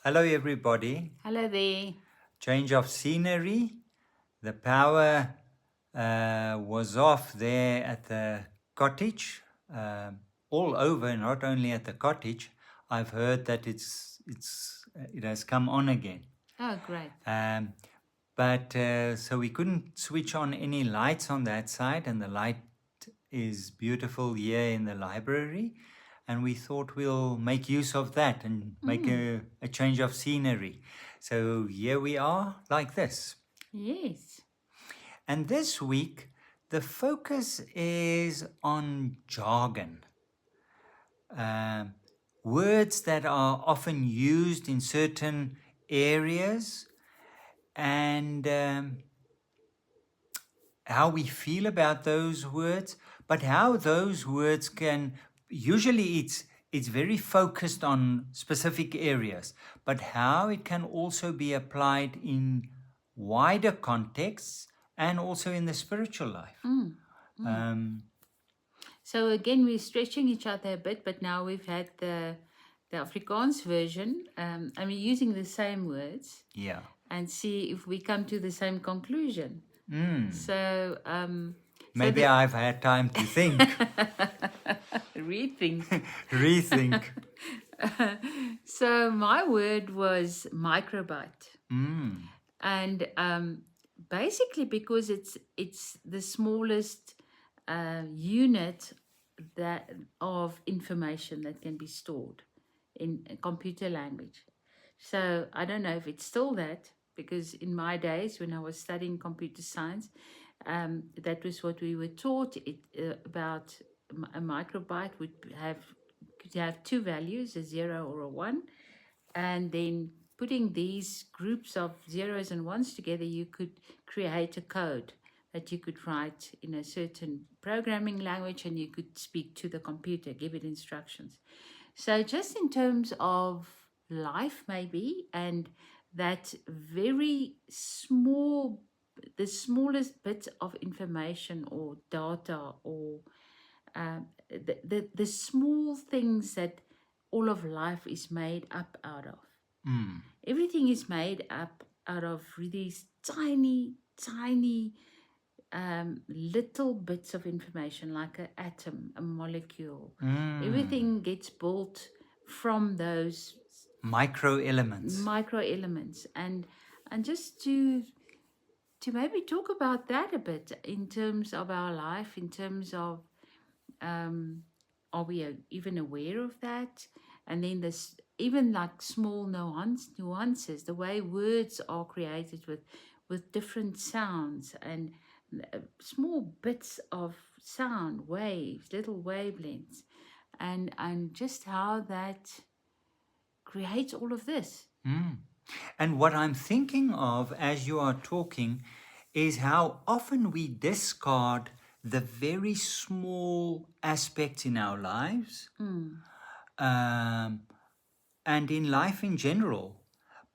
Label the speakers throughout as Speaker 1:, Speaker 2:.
Speaker 1: Hello, everybody.
Speaker 2: Hello there.
Speaker 1: Change of scenery. The power was off there at the cottage, all over, not only at the cottage. I've heard that it has come on again.
Speaker 2: Oh, great.
Speaker 1: Um, but so we couldn't switch on any lights on that side, and the light is beautiful here in the library. And we thought we'll make use of that and make
Speaker 2: Mm,
Speaker 1: a change of scenery. So here we are, like this.
Speaker 2: yes.
Speaker 1: And this week, the focus is on jargon. Um, Words that are often used in certain areas and how we feel about those words, but how those words can usually it's very focused on specific areas, but how it can also be applied in wider contexts and also in the spiritual life.
Speaker 2: Mm, mm.
Speaker 1: Um,
Speaker 2: So again, we're stretching each other a bit, but now we've had the Afrikaans version, and we're using the same words
Speaker 1: yeah.
Speaker 2: and see if we come to the same conclusion.
Speaker 1: Mm.
Speaker 2: So, so
Speaker 1: Maybe
Speaker 2: the
Speaker 1: I've had time to think,
Speaker 2: rethink.
Speaker 1: rethink.
Speaker 2: So my word was microbyte.
Speaker 1: Mm.
Speaker 2: And basically because it's the smallest unit that of information that can be stored in computer language. So I don't know if it's still that, because in my days when I was studying computer science, that was what we were taught. About a microbyte could have two values, a 0 or a 1, and then putting these groups of zeros and ones together, you could create a code that you could write in a certain programming language, and you could speak to the computer, give it instructions. So just in terms of life maybe, and that very small, the smallest bit of information or data, or the small things that all of life is made up out of.
Speaker 1: Mm.
Speaker 2: Everything is made up out of these tiny, tiny little bits of information, like an atom, a molecule.
Speaker 1: Mm.
Speaker 2: Everything gets built from those
Speaker 1: Micro elements.
Speaker 2: micro elements, and just to maybe talk about that a bit in terms of our life, in terms of um, are we even aware of that? And then this, even like small nuances, the way words are created with different sounds, and small bits of sound waves, little wavelengths, and just how that creates all of this.
Speaker 1: Mm. And what I'm thinking of as you are talking is how often we discard the very small aspects in our lives
Speaker 2: Mm,
Speaker 1: um, and in life in general,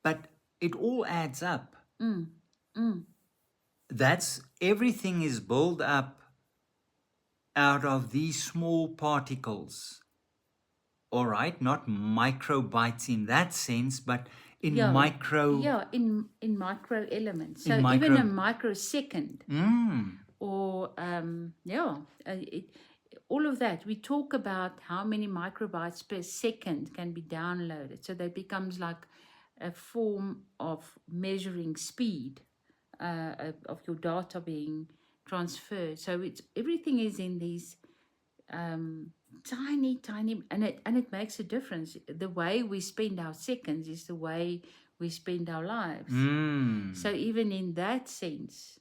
Speaker 1: but it all adds up.
Speaker 2: mm, mm.
Speaker 1: That's everything is built up out of these small particles. All right, not microbytes in that sense, but in
Speaker 2: Yeah,
Speaker 1: micro,
Speaker 2: yeah, in micro elements.
Speaker 1: in
Speaker 2: So even a
Speaker 1: micro.
Speaker 2: microsecond,
Speaker 1: Mm.
Speaker 2: or yeah, all of that. We talk about how many microbytes per second can be downloaded. So that becomes like a form of measuring speed of your data being transferred. So it's everything is in these um, tiny, and it makes a difference. The way we spend our seconds is the way we spend our lives.
Speaker 1: Mm.
Speaker 2: So even in that sense,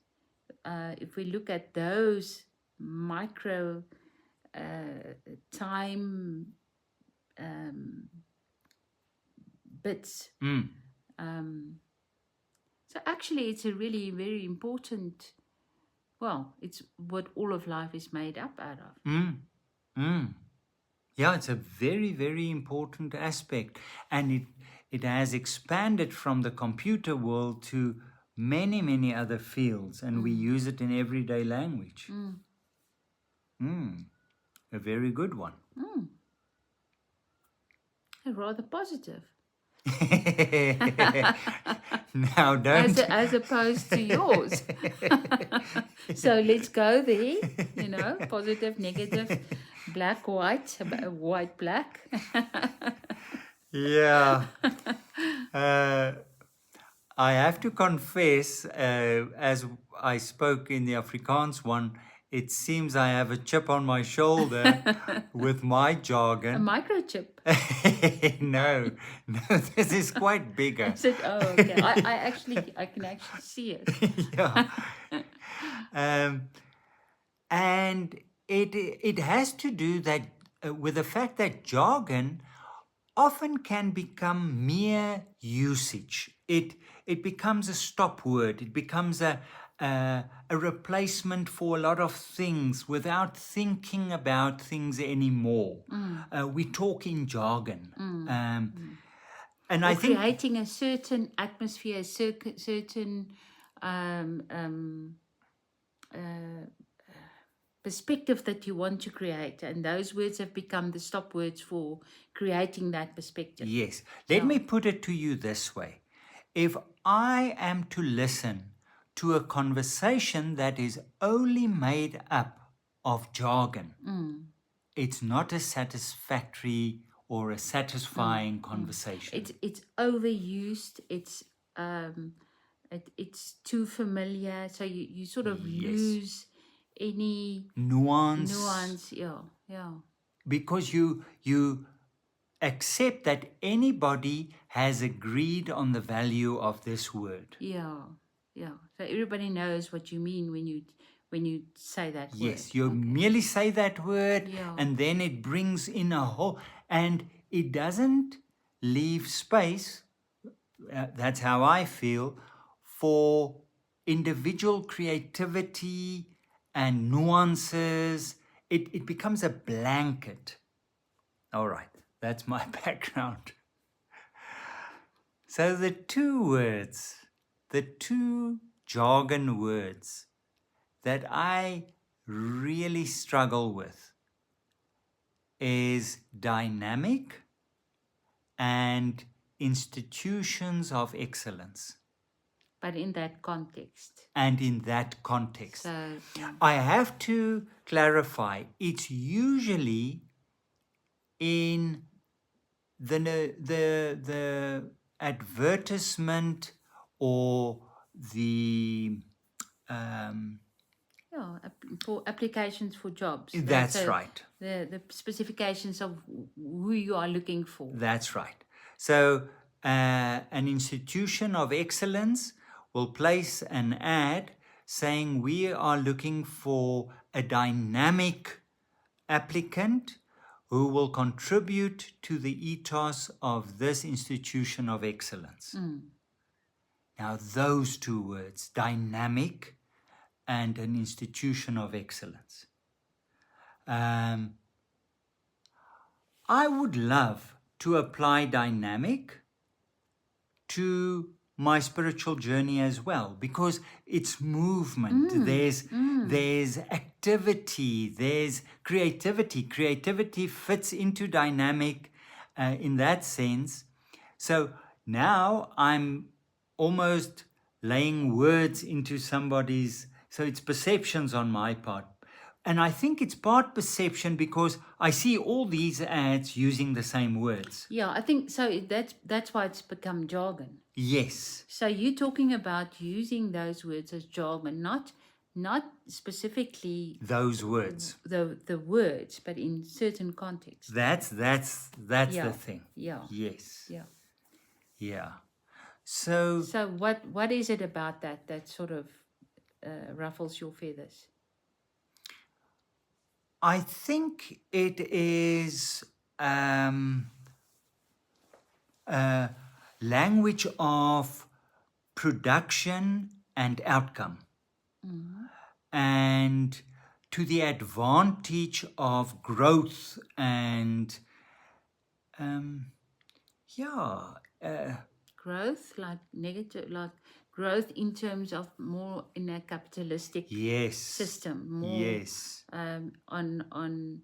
Speaker 2: if we look at those micro time um, bits,
Speaker 1: Mm.
Speaker 2: um, so actually it's a really very important. Well, it's what all of life is made up out of.
Speaker 1: Mm. Mm. Yeah, it's a very, very important aspect. And it has expanded from the computer world to many, many other fields, and we
Speaker 2: Mm,
Speaker 1: use it in everyday language.
Speaker 2: mm,
Speaker 1: Mm. A very good one.
Speaker 2: mm. Rather positive.
Speaker 1: Now don't.
Speaker 2: as opposed to yours. So let's go there, positive, negative, black, white, white, black.
Speaker 1: Yeah. I have to confess, as I spoke in the Afrikaans one, it seems I have a chip on my shoulder with my
Speaker 2: A
Speaker 1: jargon.
Speaker 2: microchip.
Speaker 1: No, this is quite bigger.
Speaker 2: Is it? Oh, okay. I can actually see it.
Speaker 1: Yeah. And it has to do that with the fact that jargon often can become mere usage. It becomes a stop word. It becomes a replacement for a lot of things without thinking about things anymore. We talk in jargon. And
Speaker 2: Or
Speaker 1: I think
Speaker 2: creating a certain atmosphere, a certain perspective that you want to create. And those words have become the stop words for creating that perspective.
Speaker 1: yes. Let me put it to you this way. If I am to listen to a conversation that is only made up of jargon, it's not a satisfactory or a satisfying conversation.
Speaker 2: It's overused. It's too familiar. So you sort of lose any nuance. Yeah.
Speaker 1: Because you accept that anybody has agreed on the value of this word.
Speaker 2: Yeah. So everybody knows what you mean when you say that word.
Speaker 1: Yes, you merely say that word,
Speaker 2: Yeah.
Speaker 1: and then it brings in a whole, and it doesn't leave space, that's how I feel, for individual creativity and nuances. It becomes a blanket. All right, that's my background. So the two jargon words that I really struggle with is dynamic and institutions of excellence.
Speaker 2: But in that context.
Speaker 1: And in that context,
Speaker 2: So
Speaker 1: I have to clarify, it's usually in the advertisement or the
Speaker 2: for applications for jobs.
Speaker 1: That's right.
Speaker 2: The specifications of who you are looking for.
Speaker 1: That's right. So an institution of excellence will place an ad saying we are looking for a dynamic applicant who will contribute to the ethos of this institution of excellence. Now, those two words, dynamic and an institution of excellence. I would love to apply dynamic to my spiritual journey as well, because it's movement. There's activity, there's creativity. Creativity fits into dynamic in that sense. So now I'm almost laying words into somebody's, so it's perceptions on my part. And I think it's part perception because I see all these ads using the same words.
Speaker 2: Yeah, I think so. That's why it's become jargon.
Speaker 1: Yes.
Speaker 2: So you're talking about using those words as jargon, not specifically
Speaker 1: Those words.
Speaker 2: the words, but in certain contexts.
Speaker 1: That's the thing.
Speaker 2: Yeah.
Speaker 1: Yes.
Speaker 2: Yeah.
Speaker 1: Yeah. So
Speaker 2: what is it about that sort of ruffles your feathers?
Speaker 1: I think it is language of production and outcome, and to the advantage of growth and
Speaker 2: Growth, like negative, like growth in terms of more in a capitalistic system, more on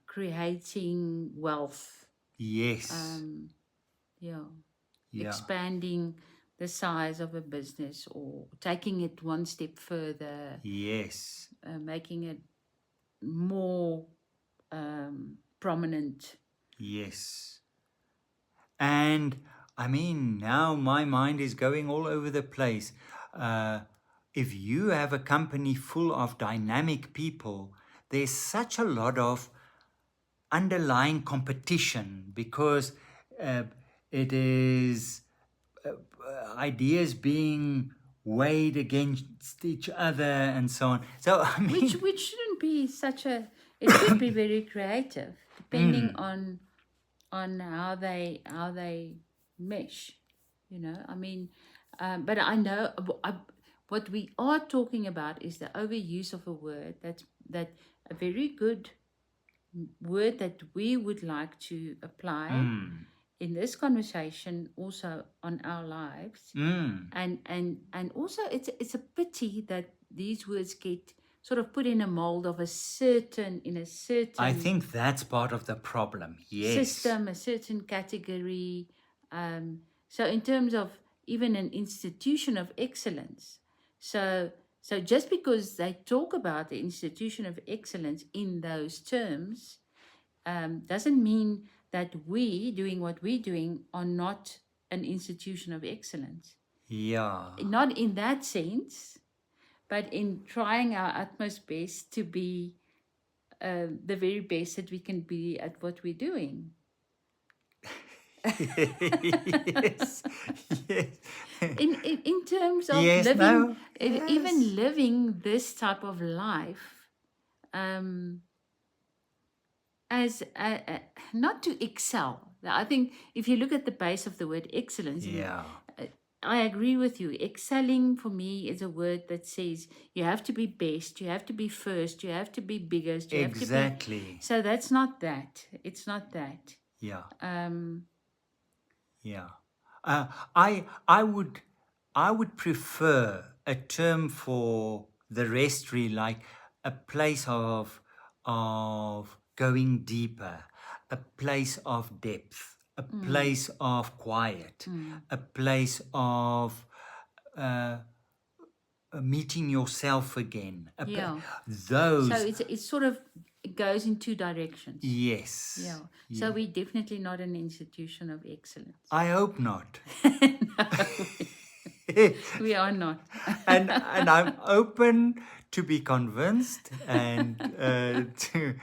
Speaker 2: creating wealth.
Speaker 1: Yes.
Speaker 2: Yeah.
Speaker 1: Yeah.
Speaker 2: Expanding the size of a business or taking it one step further,
Speaker 1: Yes.
Speaker 2: making it more prominent.
Speaker 1: Yes. And I mean, now my mind is going all over the place. Uh, if you have a company full of dynamic people, there's such a lot of underlying competition because uh, it is ideas being weighed against each other and so on. So, I
Speaker 2: Which
Speaker 1: mean,
Speaker 2: which shouldn't be such a, it should be very creative depending on how they mesh, you know. I mean, but I know what we are talking about is the overuse of a word that a very good word that we would like to apply in this conversation also on our lives, and also it's a pity that these words get sort of put in a mold of a certain
Speaker 1: I think that's part of the problem. Yes.
Speaker 2: system, a certain category. So in terms of even an institution of excellence, so so just because they talk about the institution of excellence in those terms, doesn't mean that we doing what we're doing are not an institution of excellence.
Speaker 1: Yeah.
Speaker 2: Not in that sense, but in trying our utmost best to be the very best that we can be at what we're doing.
Speaker 1: Yes. Yes.
Speaker 2: In terms of
Speaker 1: Yes,
Speaker 2: living,
Speaker 1: no. Yes.
Speaker 2: even living this type of life, as not to excel. I think if you look at the base of the word excellence,
Speaker 1: Yeah.
Speaker 2: I agree with you. Excelling for me is a word that says you have to be best, you have to be first, you have to be biggest, you have to be.
Speaker 1: Exactly.
Speaker 2: So that's not that. It's not that.
Speaker 1: Yeah.
Speaker 2: Um,
Speaker 1: Yeah. I would prefer a term for the Restory, like a place of going deeper, a place of depth, a place of quiet, a place of uh, meeting yourself again.
Speaker 2: yeah.
Speaker 1: Those.
Speaker 2: So it's sort of, it goes in two directions.
Speaker 1: Yes.
Speaker 2: Yeah. So we're definitely not an institution of excellence.
Speaker 1: I hope not.
Speaker 2: We are not.
Speaker 1: and I'm open to be convinced and to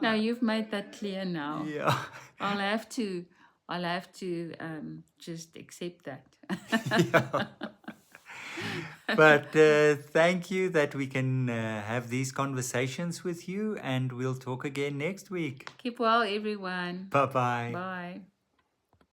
Speaker 2: No, you've made that clear now.
Speaker 1: yeah.
Speaker 2: I'll have to just accept that.
Speaker 1: Yeah. But thank you that we can have these conversations with you, and we'll talk again next week.
Speaker 2: Keep well, everyone.
Speaker 1: Bye bye.
Speaker 2: Bye.